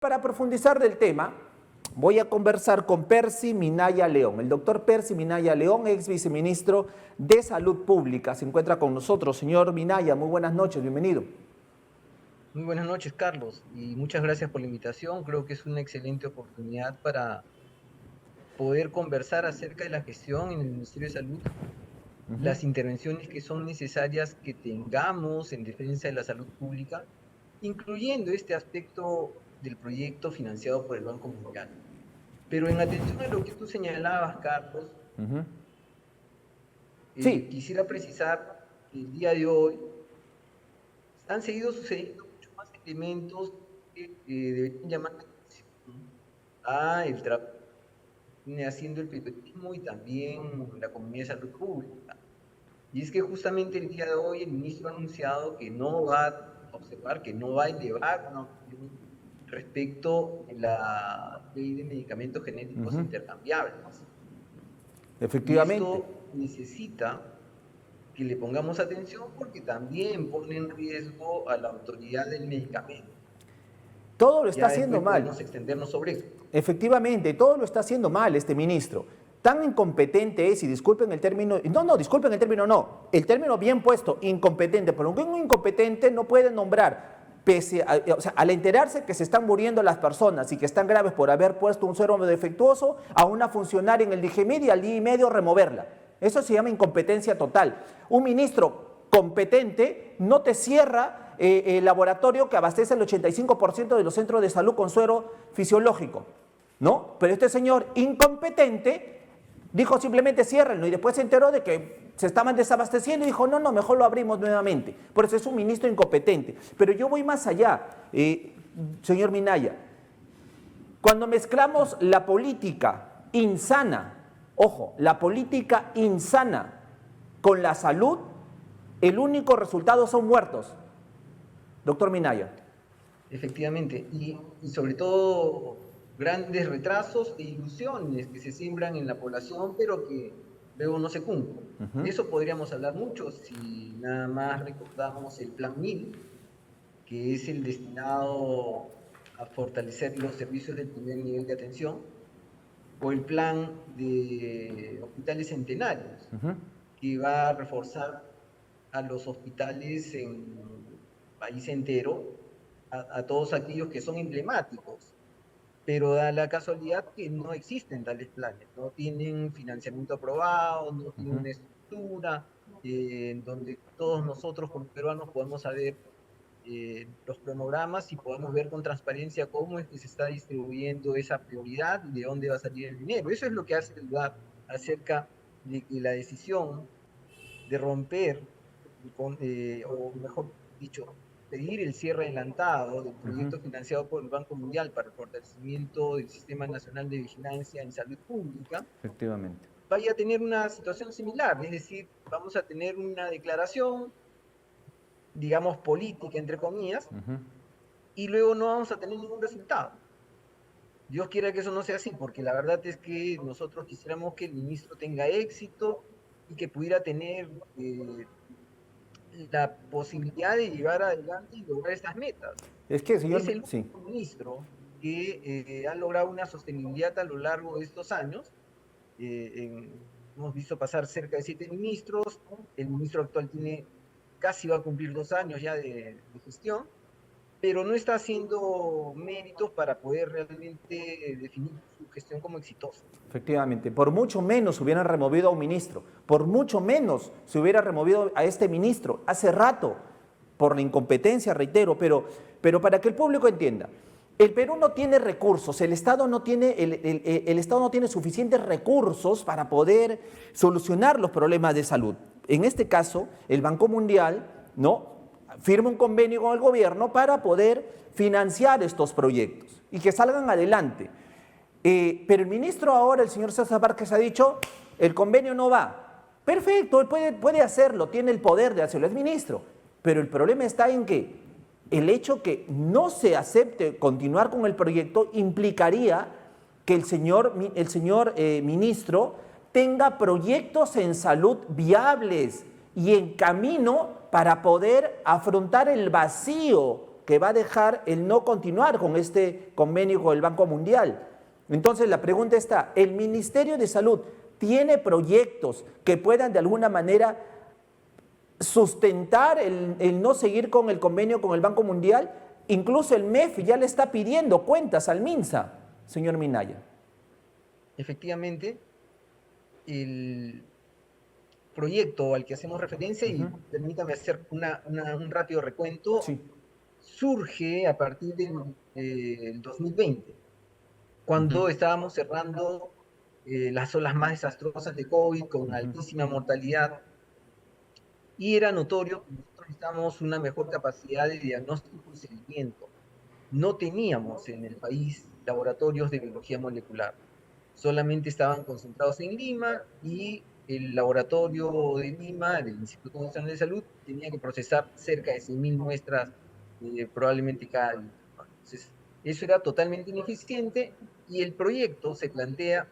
Para profundizar del tema, voy a conversar con Percy Minaya León. El doctor Percy Minaya León, ex viceministro de Salud Pública, se encuentra con nosotros. Señor Minaya, muy buenas noches, bienvenido. Muy buenas noches, Carlos, y muchas gracias por la invitación. Creo que es una excelente oportunidad para poder conversar acerca de la gestión en el Ministerio de Salud, las intervenciones que son necesarias que tengamos en defensa de la salud pública, incluyendo este aspecto del proyecto financiado por el Banco Mundial. Pero en atención a lo que tú señalabas, Carlos, Sí, quisiera precisar que el día de hoy han seguido sucediendo muchos más elementos que deberían llamar la atención a el trabajo que viene haciendo el periodismo y también la comunidad de salud pública. Y es que justamente el día de hoy el ministro ha anunciado que no va a observar, que no va a elevar una opinión respecto de la ley de medicamentos genéticos intercambiables. Y efectivamente. esto necesita que le pongamos atención porque también pone en riesgo a la autoridad del medicamento. Todo lo está Ya haciendo después mal. podemos extendernos sobre eso. Efectivamente, todo lo está haciendo mal este ministro. Tan incompetente es, y disculpen el término, disculpen el término bien puesto, incompetente, porque un incompetente no puede nombrar, o sea, al enterarse que se están muriendo las personas y que están graves por haber puesto un suero defectuoso, a una funcionaria en el DIGEMID y al día y medio removerla. Eso se llama incompetencia total. Un ministro competente no te cierra el laboratorio que abastece el 85% de los centros de salud con suero fisiológico, ¿no? Pero este señor incompetente dijo simplemente ciérrenlo y después se enteró de que se estaban desabasteciendo y dijo no, mejor lo abrimos nuevamente. Por eso es un ministro incompetente. Pero yo voy más allá, señor Minaya. Cuando mezclamos la política insana, ojo, la política insana con la salud, el único resultado son muertos. Doctor Minaya. Efectivamente, y sobre todo grandes retrasos e ilusiones que se siembran en la población, pero que luego no se cumplen. De eso podríamos hablar mucho si nada más recordamos el Plan 1000, que es el destinado a fortalecer los servicios del primer nivel de atención, o el Plan de Hospitales Centenarios, que va a reforzar a los hospitales en el país entero, a todos aquellos que son emblemáticos, pero da la casualidad que no existen tales planes, no tienen financiamiento aprobado, no tienen una estructura en donde todos nosotros como peruanos podemos saber los cronogramas y podemos ver con transparencia cómo es que se está distribuyendo esa prioridad y de dónde va a salir el dinero. Eso es lo que hace dudar acerca de que la decisión de romper, o mejor dicho, pedir el cierre adelantado del proyecto financiado por el Banco Mundial para el fortalecimiento del Sistema Nacional de Vigilancia en Salud Pública, Efectivamente. vaya a tener una situación similar, es decir, vamos a tener una declaración, digamos, política, entre comillas, y luego no vamos a tener ningún resultado. Dios quiera que eso no sea así, porque la verdad es que nosotros quisiéramos que el ministro tenga éxito y que pudiera tener la posibilidad de llevar adelante y lograr estas metas. Es que, señor, Es el sí. único ministro que ha logrado una sostenibilidad a lo largo de estos años. Hemos visto pasar cerca de 7 ministros, el ministro actual casi va a cumplir 2 años ya de gestión, pero no está haciendo méritos para poder realmente definir su gestión como exitosa. Efectivamente, por mucho menos hubieran removido a un ministro, por mucho menos se hubiera removido a este ministro hace rato, por la incompetencia, reitero, pero para que el público entienda, el Perú no tiene recursos, el Estado no tiene, el Estado no tiene suficientes recursos para poder solucionar los problemas de salud. En este caso, el Banco Mundial, ¿no?, firma un convenio con el gobierno para poder financiar estos proyectos y que salgan adelante. Pero el ministro ahora, el señor César Vázquez, ha dicho, el convenio no va. Perfecto, él puede hacerlo, tiene el poder de hacerlo, es ministro. Pero el problema está en que el hecho que no se acepte continuar con el proyecto implicaría que el señor ministro tenga proyectos en salud viables y en camino para poder afrontar el vacío que va a dejar el no continuar con este convenio con el Banco Mundial. Entonces la pregunta está, ¿el Ministerio de Salud tiene proyectos que puedan de alguna manera sustentar el no seguir con el convenio con el Banco Mundial? Incluso el MEF ya le está pidiendo cuentas al MINSA, señor Minaya. Efectivamente, el proyecto al que hacemos referencia, y permítame hacer un rápido recuento, Sí. surge a partir del 2020, cuando estábamos cerrando las olas más desastrosas de COVID con altísima mortalidad, y era notorio que nosotros necesitábamos una mejor capacidad de diagnóstico y seguimiento. No teníamos en el país laboratorios de biología molecular. Solamente estaban concentrados en Lima y el laboratorio de Lima, del Instituto Nacional de Salud, tenía que procesar cerca de 100.000 muestras probablemente cada día. Entonces, eso era totalmente ineficiente y el proyecto se plantea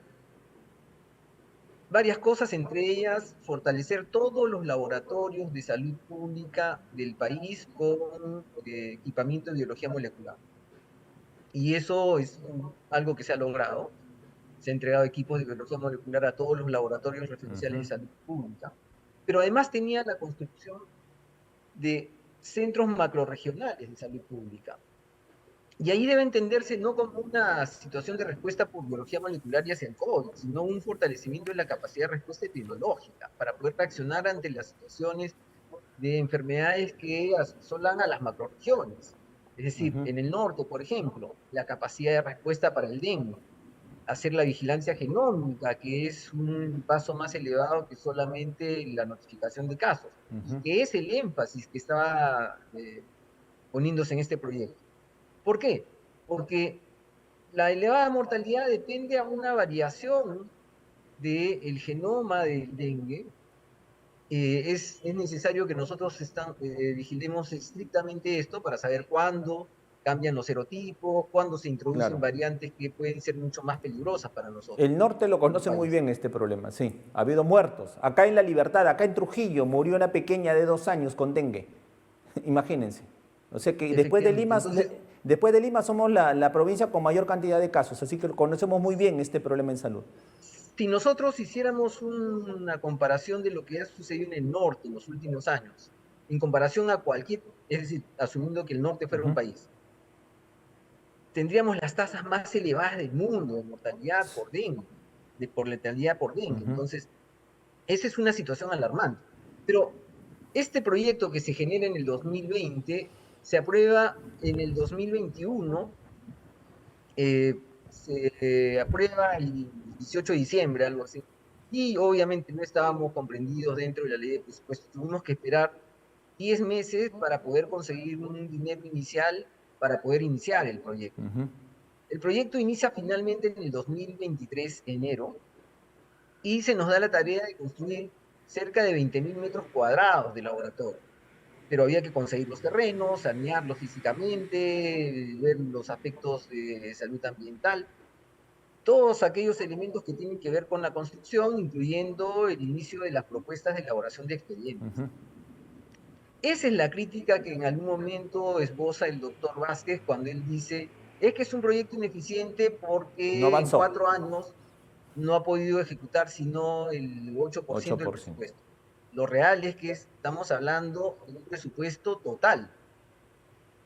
varias cosas, entre ellas fortalecer todos los laboratorios de salud pública del país con equipamiento de biología molecular. Y eso es algo que se ha logrado. Se ha entregado equipos de biología molecular a todos los laboratorios referenciales de salud pública, pero además tenía la construcción de centros macrorregionales de salud pública. Y ahí debe entenderse no como una situación de respuesta por biología molecular y hacia el COVID, sino un fortalecimiento de la capacidad de respuesta epidemiológica para poder reaccionar ante las situaciones de enfermedades que asolan a las macrorregiones. Es decir, en el norte, por ejemplo, la capacidad de respuesta para el dengue, hacer la vigilancia genómica, que es un paso más elevado que solamente la notificación de casos, que es el énfasis que estaba poniéndose en este proyecto. ¿Por qué? Porque la elevada mortalidad depende a una variación del genoma del dengue. Es necesario que nosotros vigilemos estrictamente esto para saber cuándo cambian los serotipos, cuándo se introducen variantes que pueden ser mucho más peligrosas para nosotros. El norte lo conoce muy bien este problema, sí. Ha habido muertos. Acá en La Libertad, acá en Trujillo, murió una pequeña de 2 años con dengue. Imagínense. O sea que después de Lima somos la provincia con mayor cantidad de casos, así que conocemos muy bien este problema en salud. Si nosotros hiciéramos una comparación de lo que ha sucedido en el norte en los últimos años, en comparación a cualquier, es decir, asumiendo que el norte fuera un país, tendríamos las tasas más elevadas del mundo de mortalidad por dengue, por letalidad por dengue. Entonces, esa es una situación alarmante. Pero este proyecto que se genera en el 2020 se aprueba en el 2021, se aprueba el 18 de diciembre, algo así. Y obviamente no estábamos comprendidos dentro de la ley de presupuesto. Tuvimos que esperar 10 meses para poder conseguir un dinero inicial para poder iniciar el proyecto. El proyecto inicia finalmente en el 2023, enero, y se nos da la tarea de construir cerca de 20.000 metros cuadrados de laboratorio. Pero había que conseguir los terrenos, sanearlos físicamente, ver los aspectos de salud ambiental, todos aquellos elementos que tienen que ver con la construcción, incluyendo el inicio de las propuestas de elaboración de expedientes. Esa es la crítica que en algún momento esboza el doctor Vázquez cuando él dice, es que es un proyecto ineficiente porque en 4 años no ha podido ejecutar sino el 8% del presupuesto. Lo real es que estamos hablando de un presupuesto total.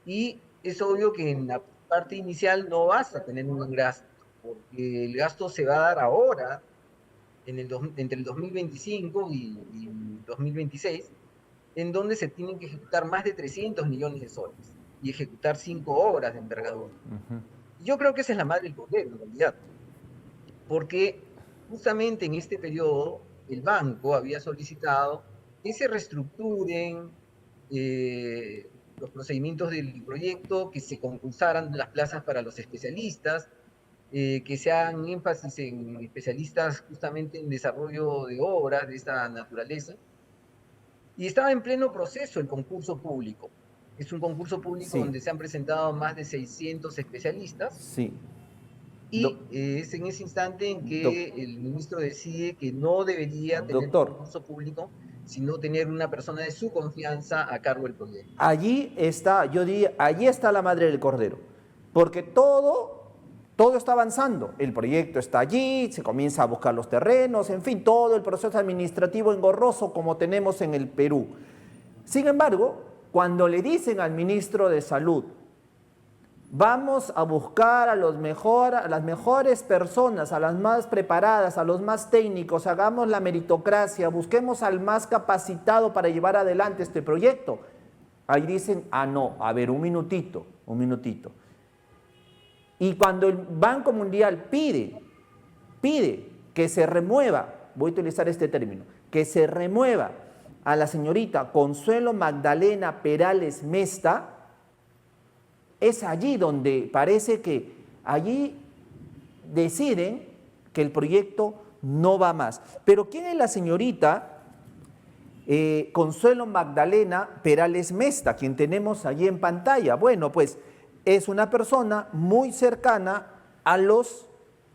Y es obvio que en la parte inicial no vas a tener un buen gasto, porque el gasto se va a dar ahora, entre el 2025 y 2026, en donde se tienen que ejecutar más de 300 millones de soles y ejecutar 5 obras de envergadura. Yo creo que esa es la madre del cordero, en realidad, porque justamente en este periodo el banco había solicitado que se reestructuren los procedimientos del proyecto, que se concursaran las plazas para los especialistas, que se hagan énfasis en especialistas justamente en desarrollo de obras de esta naturaleza. Y estaba en pleno proceso el concurso público. Es un concurso público donde se han presentado más de 600 especialistas. Sí. Y es en ese instante en que el ministro decide que no debería tener concurso público sino tener una persona de su confianza a cargo del proyecto. Allí está, yo diría, allí está la madre del cordero, porque todo está avanzando, el proyecto está allí, se comienza a buscar los terrenos, en fin, todo el proceso administrativo engorroso como tenemos en el Perú. Sin embargo, cuando le dicen al ministro de Salud, vamos a buscar a las mejores personas, a las más preparadas, a los más técnicos, hagamos la meritocracia, busquemos al más capacitado para llevar adelante este proyecto. Ahí dicen, ah, no, a ver, un minutito. Y cuando el Banco Mundial pide que se remueva, voy a utilizar este término, que se remueva a la señorita Consuelo Magdalena Perales Mesta, es allí donde parece que allí deciden que el proyecto no va más. Pero ¿quién es la señorita Consuelo Magdalena Perales Mesta, quien tenemos allí en pantalla? Bueno, pues es una persona muy cercana a los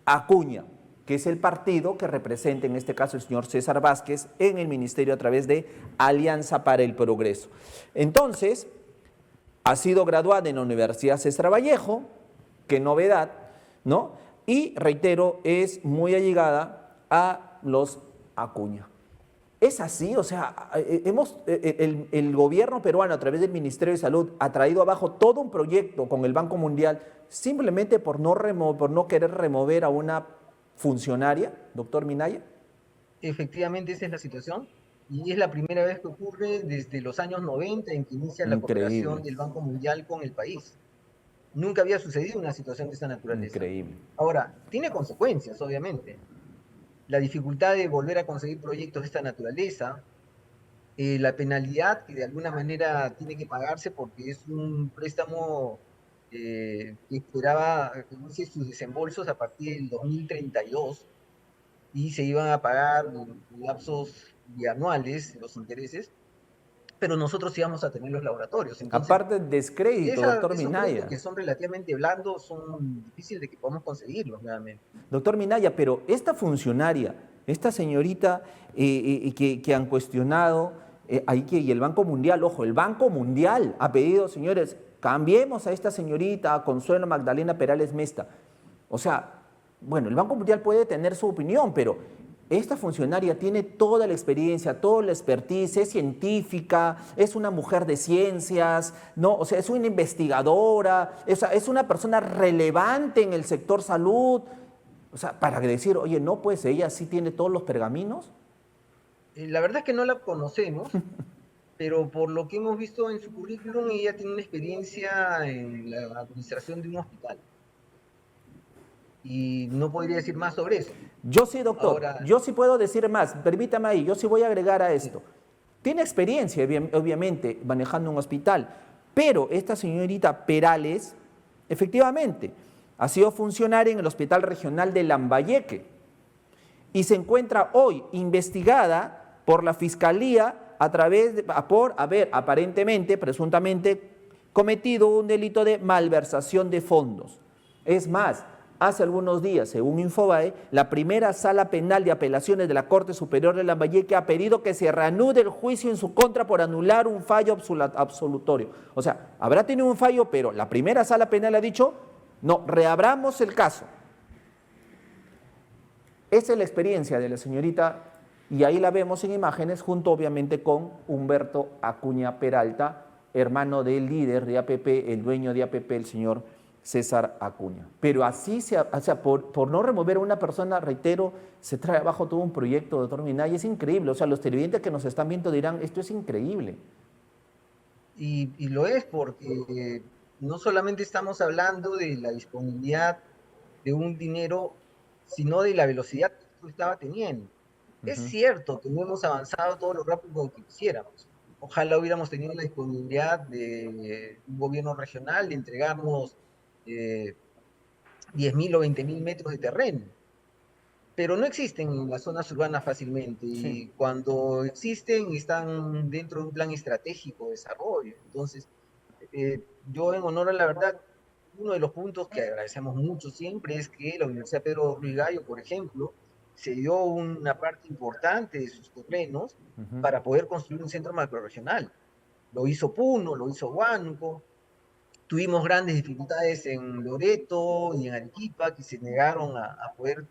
Acuña, que es el partido que representa en este caso el señor César Vázquez en el ministerio a través de Alianza para el Progreso. Entonces, ha sido graduada en la Universidad César Vallejo, qué novedad, ¿no? Y reitero, es muy allegada a los Acuña. Es así, o sea, el gobierno peruano a través del Ministerio de Salud ha traído abajo todo un proyecto con el Banco Mundial simplemente por no querer remover a una funcionaria, doctor Minaya. Efectivamente, esa es la situación. Y es la primera vez que ocurre desde los años 90 en que inicia la Increíble, cooperación del Banco Mundial con el país. Nunca había sucedido una situación de esta naturaleza. increíble. Ahora, tiene consecuencias, obviamente. La dificultad de volver a conseguir proyectos de esta naturaleza, la penalidad que de alguna manera tiene que pagarse porque es un préstamo que esperaba que inicie sus desembolsos a partir del 2032 y se iban a pagar en lapsos bianuales los intereses, pero nosotros íbamos a tener los laboratorios. Entonces, Aparte del descrédito, doctor esos créditos Minaya. que son relativamente blandos son difíciles de que podamos conseguirlos nuevamente. Doctor Minaya, pero esta funcionaria, esta señorita que han cuestionado, y el Banco Mundial, ojo, el Banco Mundial ha pedido, señores, cambiemos a esta señorita, a Consuelo Magdalena Perales Mesta. O sea, bueno, el Banco Mundial puede tener su opinión, pero esta funcionaria tiene toda la experiencia, toda la expertise, es científica, es una mujer de ciencias, ¿no? O sea, es una investigadora, es una persona relevante en el sector salud. O sea, para decir, oye, no, pues ella sí tiene todos los pergaminos. La verdad es que no la conocemos, pero por lo que hemos visto en su currículum, ella tiene una experiencia en la administración de un hospital. Y no podría decir más sobre eso. Yo sí, doctor, Ahora, yo sí puedo decir más, permítame ahí, yo sí voy a agregar a esto. Tiene experiencia, obviamente, manejando un hospital, pero esta señorita Perales, efectivamente, ha sido funcionaria en el Hospital Regional de Lambayeque y se encuentra hoy investigada por la Fiscalía por haber aparentemente, presuntamente, cometido un delito de malversación de fondos. Es más, hace algunos días, según Infobae, la primera sala penal de apelaciones de la Corte Superior de Lambayeque ha pedido que se reanude el juicio en su contra por anular un fallo absolutorio. O sea, habrá tenido un fallo, pero la primera sala penal ha dicho, no, reabramos el caso. Esa es la experiencia de la señorita, y ahí la vemos en imágenes, junto obviamente con Humberto Acuña Peralta, hermano del líder de APP, el dueño de APP, el señor César Acuña. Pero así, por no remover a una persona, reitero, se trae abajo todo un proyecto, doctor Minaya, es increíble. O sea, los televidentes que nos están viendo dirán, esto es increíble. y lo es porque no solamente estamos hablando de la disponibilidad de un dinero, sino de la velocidad que esto estaba teniendo. Es cierto que no hemos avanzado todo lo rápido que quisiéramos. Ojalá hubiéramos tenido la disponibilidad de un gobierno regional de entregarnos 10.000 o 20.000 metros de terreno, pero no existen en las zonas urbanas fácilmente Sí. y cuando existen están dentro de un plan estratégico de desarrollo. Entonces, yo en honor a la verdad, uno de los puntos que agradecemos mucho siempre es que la Universidad Pedro Ruiz Gallo, por ejemplo, se dio una parte importante de sus terrenos para poder construir un centro macrorregional. Lo hizo Puno, lo hizo Huánuco. Tuvimos grandes dificultades en Loreto y en Arequipa, que se negaron a poder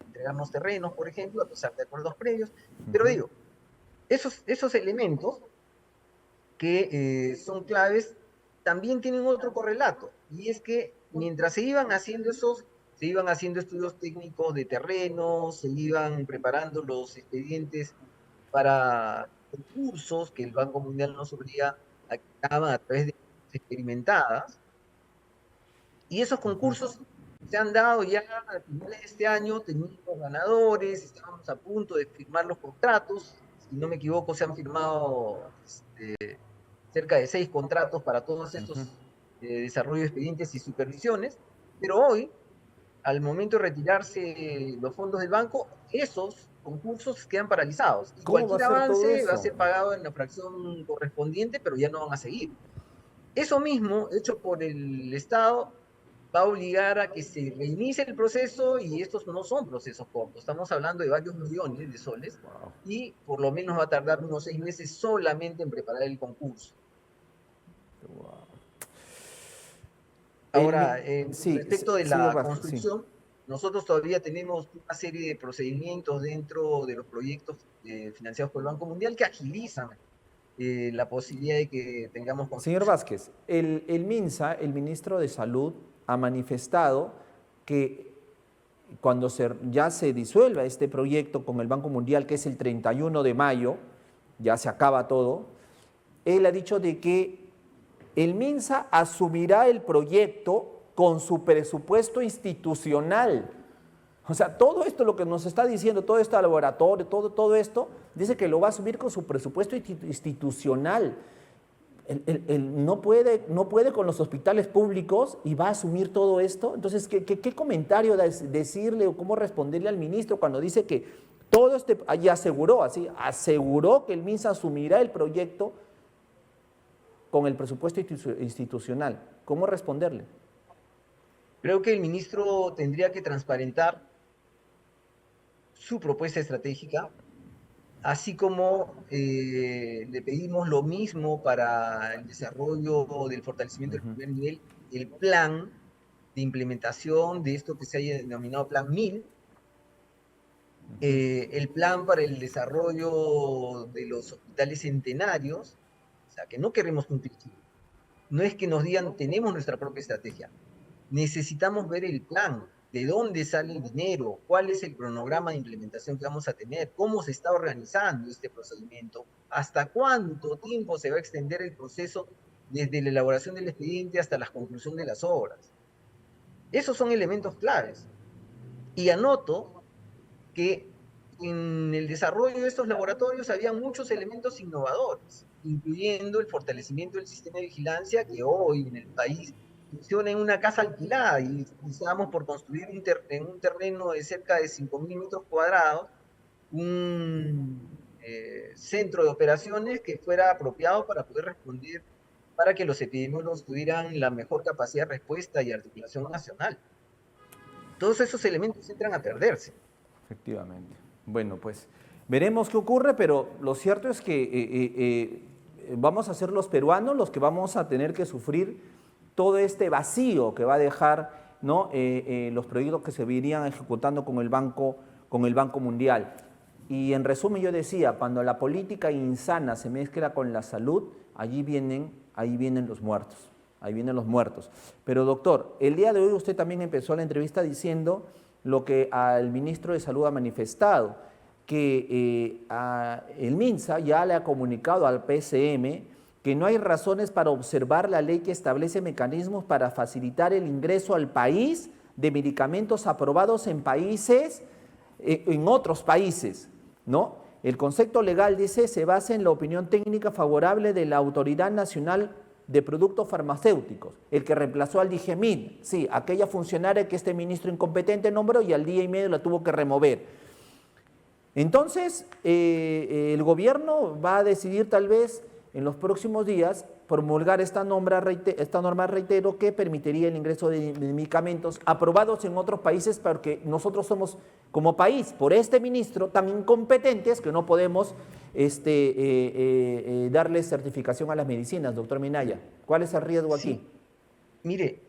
entregarnos terrenos, por ejemplo, a pesar de acuerdos previos. Pero digo, esos elementos que son claves también tienen otro correlato, y es que mientras se iban haciendo estudios técnicos de terreno, se iban preparando los expedientes para concursos que el Banco Mundial nos obliga a que hagan a través de experimentadas, y esos concursos se han dado ya a finales de este año, teníamos ganadores, estábamos a punto de firmar los contratos, si no me equivoco se han firmado cerca de 6 contratos para todos estos desarrollos de expedientes y supervisiones, pero hoy, al momento de retirarse los fondos del banco, esos concursos quedan paralizados. Y ¿Cómo va a cualquier ser todo avance va a eso? ser pagado en la fracción correspondiente, pero ya no van a seguir. Eso mismo, hecho por el Estado, va a obligar a que se reinicie el proceso, y estos no son procesos cortos. Estamos hablando de varios millones de soles, Wow. y por lo menos va a tardar unos 6 meses solamente en preparar el concurso. Wow. Ahora, Sí, respecto de señor la Vázquez, sí. construcción, nosotros todavía tenemos una serie de procedimientos dentro de los proyectos financiados por el Banco Mundial que agilizan la posibilidad de que tengamos Señor construcción. Vázquez, el MINSA, el ministro de Salud, ha manifestado que cuando ya se disuelva este proyecto con el Banco Mundial, que es el 31 de mayo, ya se acaba todo, él ha dicho de que el MINSA asumirá el proyecto con su presupuesto institucional. O sea, todo esto, lo que nos está diciendo, todo este laboratorio, todo esto, dice que lo va a asumir con su presupuesto institucional. Él no puede con los hospitales públicos y va a asumir todo esto. Entonces, ¿qué comentario decirle o cómo responderle al ministro cuando dice que todo y aseguró que el MINSA asumirá el proyecto con el presupuesto institucional? ¿Cómo responderle? Creo que el ministro tendría que transparentar su propuesta estratégica, así como le pedimos lo mismo para el desarrollo del fortalecimiento del primer nivel, el plan de implementación de esto que se haya denominado Plan 1000, el plan para el desarrollo de los hospitales centenarios, o sea, que no queremos cumplir. No es que nos digan, tenemos nuestra propia estrategia. Necesitamos ver el plan, de dónde sale el dinero, cuál es el cronograma de implementación que vamos a tener, cómo se está organizando este procedimiento, hasta cuánto tiempo se va a extender el proceso desde la elaboración del expediente hasta la conclusión de las obras. Esos son elementos claves. Y anoto que en el desarrollo de estos laboratorios había muchos elementos innovadores, incluyendo el fortalecimiento del sistema de vigilancia que hoy en el país funciona en una casa alquilada, y estábamos por construir en un terreno de cerca de 5.000 metros cuadrados un centro de operaciones que fuera apropiado para poder responder, para que los epidemiólogos tuvieran la mejor capacidad de respuesta y articulación nacional. Todos esos elementos entran a perderse. Efectivamente. Bueno, pues veremos qué ocurre, pero lo cierto es que vamos a ser los peruanos los que vamos a tener que sufrir todo este vacío que va a dejar, ¿no? Los proyectos que se irían ejecutando con el Banco Mundial. Y en resumen yo decía, cuando la política insana se mezcla con la salud, ahí vienen los muertos. Ahí vienen los muertos. Pero doctor, el día de hoy usted también empezó la entrevista diciendo lo que al ministro de Salud ha manifestado, que el MINSA ya le ha comunicado al PCM que no hay razones para observar la ley que establece mecanismos para facilitar el ingreso al país de medicamentos aprobados en otros países, ¿no? El concepto legal, dice, se basa en la opinión técnica favorable de la Autoridad Nacional de Productos Farmacéuticos, el que reemplazó al DIGEMIN, sí, aquella funcionaria que este ministro incompetente nombró y al día y medio la tuvo que remover. Entonces, el gobierno va a decidir tal vez en los próximos días promulgar esta norma, reitero, que permitiría el ingreso de medicamentos aprobados en otros países, porque nosotros somos, como país, por este ministro, tan incompetentes que no podemos darle certificación a las medicinas, doctor Minaya. ¿Cuál es el riesgo aquí? Sí, mire,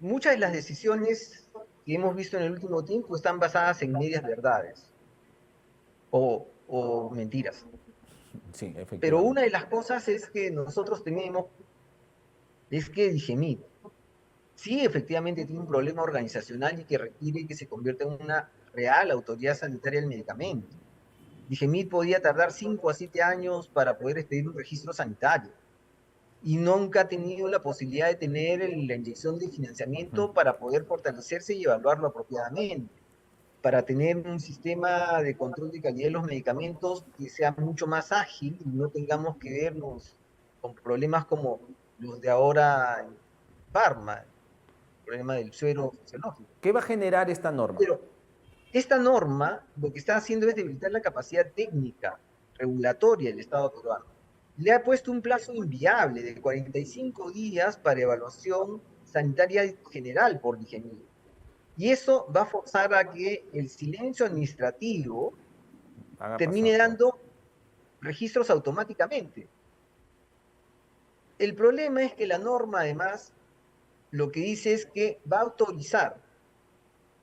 muchas de las decisiones que hemos visto en el último tiempo están basadas en medias verdades o mentiras. Sí, Pero efectivamente. una de las cosas es que nosotros tenemos, es que Digemid, sí, efectivamente tiene un problema organizacional y que requiere que se convierta en una real autoridad sanitaria del medicamento. Digemid podía tardar 5 a 7 años para poder expedir un registro sanitario y nunca ha tenido la posibilidad de tener la inyección de financiamiento para poder fortalecerse y evaluarlo apropiadamente, para tener un sistema de control de calidad de los medicamentos que sea mucho más ágil y no tengamos que vernos con problemas como los de ahora en Pharma, el problema del suero fisiológico. ¿Qué va a generar esta norma? Pero esta norma lo que está haciendo es debilitar la capacidad técnica, regulatoria del Estado peruano. Le ha puesto un plazo inviable de 45 días para evaluación sanitaria general por Digemid. Y eso va a forzar a que el silencio administrativo Haga pasar termine todo. dando registros automáticamente. El problema es que la norma, además, lo que dice es que va a autorizar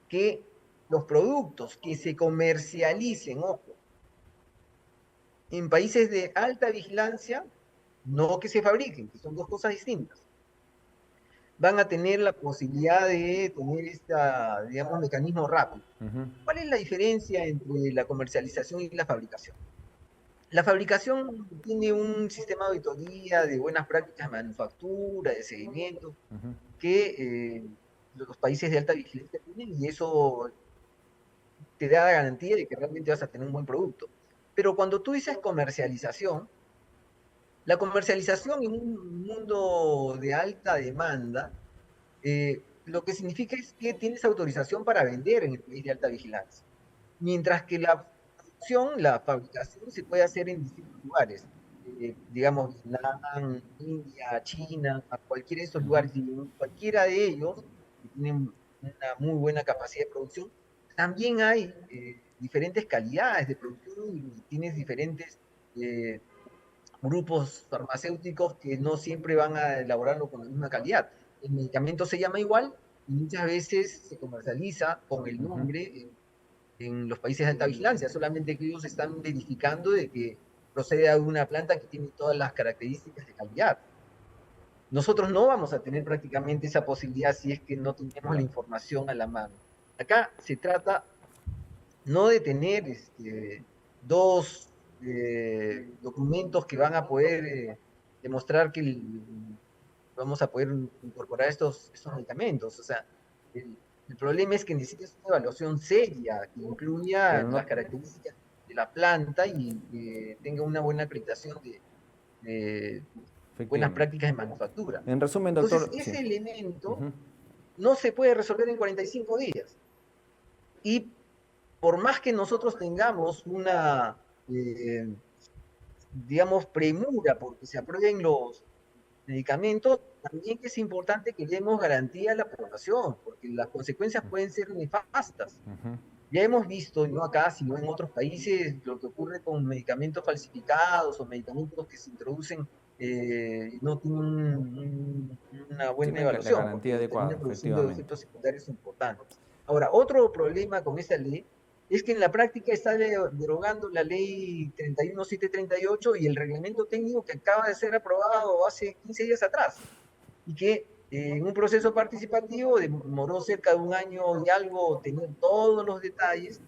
que los productos que se comercialicen, ojo, en países de alta vigilancia, no que se fabriquen, que son dos cosas distintas, van a tener la posibilidad de tener digamos, mecanismo rápido. ¿Cuál es la diferencia entre la comercialización y la fabricación? La fabricación tiene un sistema de auditoría, de buenas prácticas de manufactura, de seguimiento, que los países de alta vigilancia tienen, y eso te da la garantía de que realmente vas a tener un buen producto. Pero cuando tú dices comercialización, la comercialización en un mundo de alta demanda, lo que significa es que tienes autorización para vender en el país de alta vigilancia. Mientras que la fabricación se puede hacer en distintos lugares, digamos, Vietnam, India, China, a cualquiera de esos lugares, y en cualquiera de ellos, que tienen una muy buena capacidad de producción, también hay diferentes calidades de producción y tienes diferentes grupos farmacéuticos que no siempre van a elaborarlo con la misma calidad. El medicamento se llama igual y muchas veces se comercializa con el nombre en los países de alta vigilancia, solamente que ellos están verificando de que procede de una planta que tiene todas las características de calidad. Nosotros no vamos a tener prácticamente esa posibilidad si es que no tenemos la información a la mano. Acá se trata no de tener dos documentos que van a poder demostrar que vamos a poder incorporar estos medicamentos. O sea, el problema es que necesitas una evaluación seria que incluya Pero las no, características de la planta y que tenga una buena acreditación de buenas efectivamente. prácticas de manufactura. En resumen, Entonces, doctor, sí. ese elemento no se puede resolver en 45 días. Y por más que nosotros tengamos una, digamos, premura porque se aprueben los medicamentos, también es importante que le demos garantía a la población, porque las consecuencias pueden ser nefastas. Ya hemos visto, no acá, sino en otros países, lo que ocurre con medicamentos falsificados o medicamentos que se introducen no tienen una buena Tienen la evaluación, garantía porque adecuada, terminan produciendo efectivamente. efectos secundarios importantes. Ahora, otro problema con esta ley es que en la práctica está derogando la ley 31738 y el reglamento técnico que acaba de ser aprobado hace 15 días atrás, y que en un proceso participativo demoró cerca de un año y algo tener todos los detalles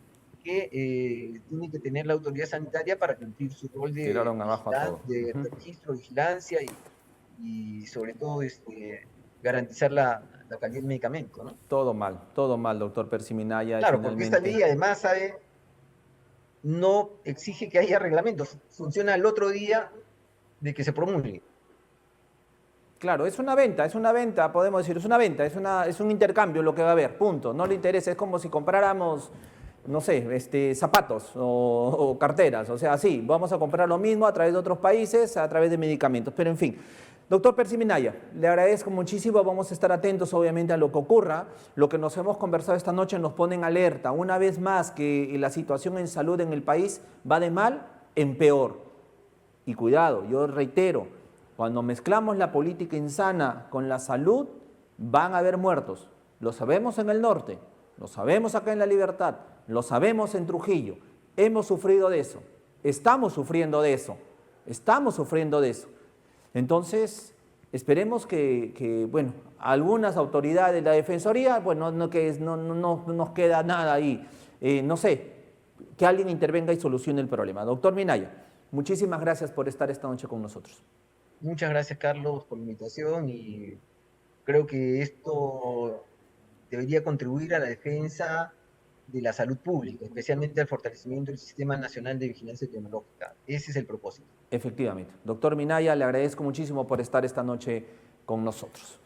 que tiene que tener la autoridad sanitaria para cumplir su rol de, Tiraron abajo a todo. de registro, vigilancia y sobre todo garantizar la calidad del medicamento, ¿no? Todo mal, doctor Percy Minaya, y Claro, porque esta finalmente. ley además no exige que haya reglamentos, funciona el otro día de que se promulgue. Claro, es una venta, podemos decir, es una venta, es un intercambio lo que va a haber, punto. No le interesa, es como si compráramos, no sé, zapatos o carteras, o sea, sí, vamos a comprar lo mismo a través de otros países, a través de medicamentos, pero en fin. Doctor Percy Minaya, le agradezco muchísimo, vamos a estar atentos obviamente a lo que ocurra. Lo que nos hemos conversado esta noche nos pone en alerta, una vez más, que la situación en salud en el país va de mal en peor. Y cuidado, yo reitero, cuando mezclamos la política insana con la salud, van a haber muertos. Lo sabemos en el norte, lo sabemos acá en La Libertad, lo sabemos en Trujillo. Hemos sufrido de eso, estamos sufriendo de eso, estamos sufriendo de eso. Entonces, esperemos que bueno, algunas autoridades de la Defensoría, bueno, no nos queda nada ahí, no sé, que alguien intervenga y solucione el problema. Doctor Minaya, muchísimas gracias por estar esta noche con nosotros. Muchas gracias, Carlos, por la invitación y creo que esto debería contribuir a la defensa de la salud pública, especialmente al fortalecimiento del Sistema Nacional de Vigilancia Epidemiológica. Ese es el propósito. Efectivamente. Doctor Minaya, le agradezco muchísimo por estar esta noche con nosotros.